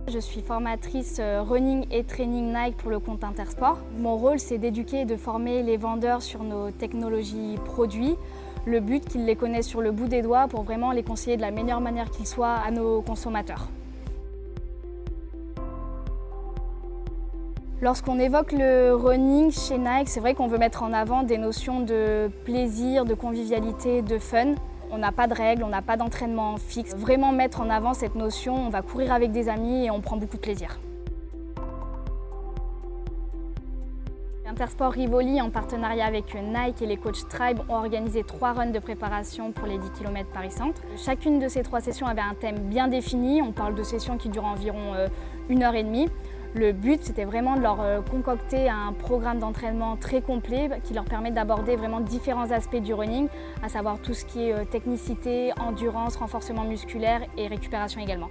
Je suis formatrice running et training Nike pour le compte Intersport. Mon rôle, c'est d'éduquer et de former les vendeurs sur nos technologies produits. Le but, qu'ils les connaissent sur le bout des doigts pour vraiment les conseiller de la meilleure manière qu'ils soient à nos consommateurs. Lorsqu'on évoque le running chez Nike, c'est vrai qu'on veut mettre en avant des notions de plaisir, de convivialité, de fun. On n'a pas de règles, on n'a pas d'entraînement fixe. Vraiment mettre en avant cette notion, on va courir avec des amis et on prend beaucoup de plaisir. Intersport Rivoli, en partenariat avec Nike et les coachs Tribe, ont organisé 3 runs de préparation pour les 10 km Paris-Centre. Chacune de ces 3 sessions avait un thème bien défini. On parle de sessions qui durent environ 1h30. Le but, c'était vraiment de leur concocter un programme d'entraînement très complet qui leur permet d'aborder vraiment différents aspects du running, à savoir tout ce qui est technicité, endurance, renforcement musculaire et récupération également.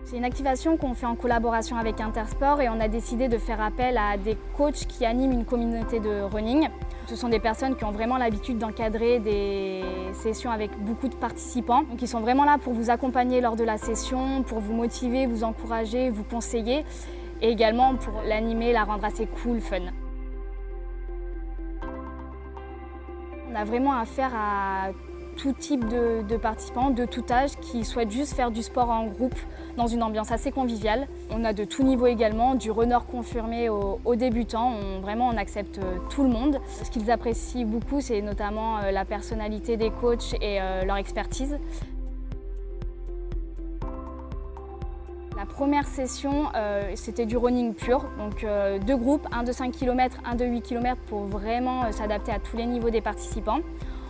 C'est une activation qu'on fait en collaboration avec Intersport et on a décidé de faire appel à des coachs qui animent une communauté de running. Ce sont des personnes qui ont vraiment l'habitude d'encadrer des sessions avec beaucoup de participants. Donc ils sont vraiment là pour vous accompagner lors de la session, pour vous motiver, vous encourager, vous conseiller et également pour l'animer, la rendre assez cool, fun. On a vraiment affaire à tout type de participants, de tout âge, qui souhaitent juste faire du sport en groupe dans une ambiance assez conviviale. On a de tout niveau également, du runner confirmé aux débutants. On accepte tout le monde. Ce qu'ils apprécient beaucoup, c'est notamment la personnalité des coachs et leur expertise. La première session, c'était du running pur, donc 2 groupes, un de 5 km, un de 8 km pour vraiment s'adapter à tous les niveaux des participants.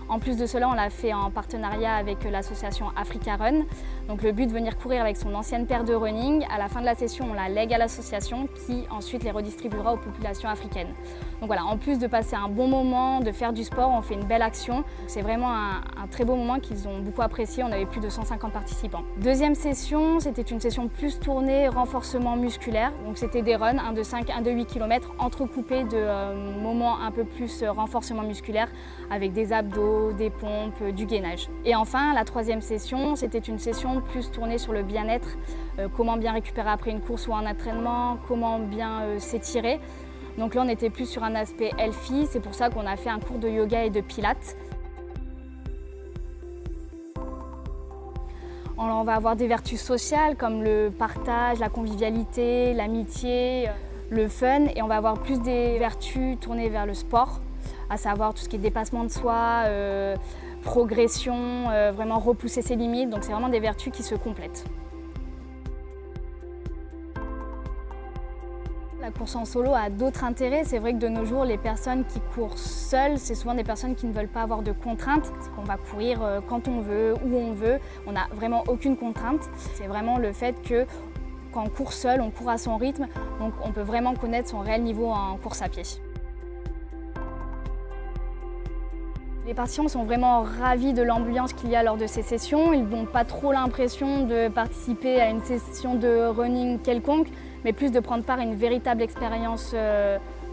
En plus de cela, on l'a fait en partenariat avec l'association Africa Run. Donc le but de venir courir avec son ancienne paire de running. À la fin de la session, on la lègue à l'association qui ensuite les redistribuera aux populations africaines. Donc voilà, en plus de passer un bon moment, de faire du sport, on fait une belle action. C'est vraiment un très beau moment qu'ils ont beaucoup apprécié. On avait plus de 150 participants. Deuxième session, c'était une session plus tournée renforcement musculaire. Donc c'était des runs, un de 5, un de 8 km, entrecoupés de moments un peu plus renforcement musculaire avec des abdos, des pompes, du gainage. Et enfin, la troisième session, c'était une session plus tournée sur le bien-être, comment bien récupérer après une course ou un entraînement, comment bien s'étirer. Donc là, on était plus sur un aspect healthy, c'est pour ça qu'on a fait un cours de yoga et de pilates. On va avoir des vertus sociales comme le partage, la convivialité, l'amitié, le fun, et on va avoir plus des vertus tournées vers le sport, à savoir tout ce qui est dépassement de soi, progression, vraiment repousser ses limites. Donc c'est vraiment des vertus qui se complètent. La course en solo a d'autres intérêts. C'est vrai que de nos jours, les personnes qui courent seules, c'est souvent des personnes qui ne veulent pas avoir de contraintes. C'est qu'on va courir quand on veut, où on veut. On n'a vraiment aucune contrainte. C'est vraiment le fait que quand on court seul, on court à son rythme. Donc on peut vraiment connaître son réel niveau en course à pied. Les participants sont vraiment ravis de l'ambiance qu'il y a lors de ces sessions. Ils n'ont pas trop l'impression de participer à une session de running quelconque, mais plus de prendre part à une véritable expérience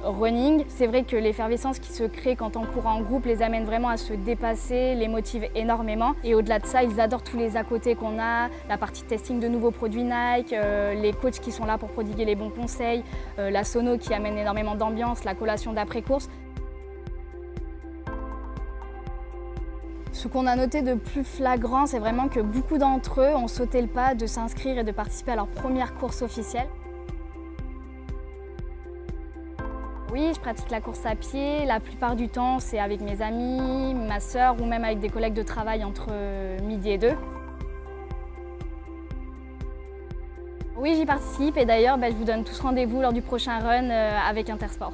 running. C'est vrai que l'effervescence qui se crée quand on court en groupe les amène vraiment à se dépasser, les motive énormément. Et au-delà de ça, ils adorent tous les à côté qu'on a, la partie testing de nouveaux produits Nike, les coachs qui sont là pour prodiguer les bons conseils, la sono qui amène énormément d'ambiance, la collation d'après-course. Ce qu'on a noté de plus flagrant, c'est vraiment que beaucoup d'entre eux ont sauté le pas de s'inscrire et de participer à leur première course officielle. Oui, je pratique la course à pied. La plupart du temps, c'est avec mes amis, ma sœur ou même avec des collègues de travail entre midi et 2. Oui, j'y participe et d'ailleurs, je vous donne tous rendez-vous lors du prochain run avec Intersport.